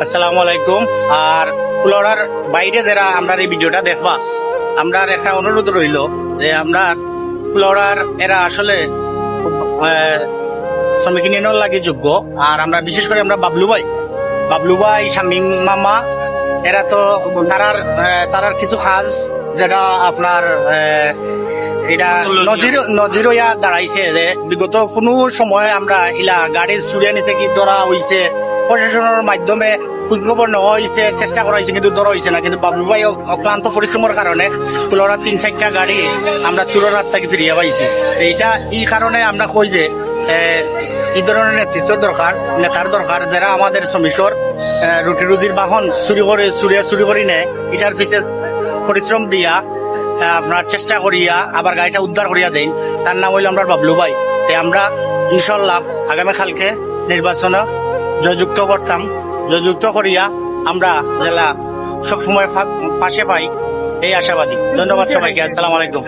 আসসালামু আলাইকুম। আর কুলাউড়ার বাইরে যারা আমরা এই ভিডিওটা দেখবা, আমরা একটা অনুরোধ রইল যে আমরা কুলাউড়ার এরা আসলে শ্রমিক ইউনিয়নের লাগে যোগ্য। আর আমরা বিশেষ করে আমরা বাবলু ভাই শামীম মামা, এরা তো তারার কিছু কাজ যেটা আপনার এটা নজির হইয়া দাঁড়াইছে যে বিগত কোনো সময় আমরা ইলা গাড়ি চুরিয়া নিছে কি ধরা হইছে, প্রশাসনের মাধ্যমে খোঁজখবর নেওয়া হয়েছে, চেষ্টা করা হয়েছে, কিন্তু ধরা হয়েছে না। কিন্তু বাবলু ভাই অক্লান্ত পরিশ্রমের কারণে কুলাউড়ার 3-4টা গাড়ি আমরা চুরের হাত থেকে ফিরিয়ে পাইছি। এইটা এই কারণে আমরা কই যে এই ধরনের নেতৃত্ব দরকার, নেতার দরকার, যারা আমাদের শ্রমিকর রুজির বাহন চুরি করি নেয়, এটার পিছে পরিশ্রম দিয়া আপনার চেষ্টা করিয়া আবার গাড়িটা উদ্ধার করিয়া দেন। তার নাম হইল আমরা বাবলু ভাই। তাই আমরা ইনশাল্লাহ আগামী কালকে নির্বাচনে জয়যুক্ত করিয়া আমরা জেলা সবসময় পাশে পাই এই আশাবাদী। ধন্যবাদ সবাইকে। আসসালামু আলাইকুম।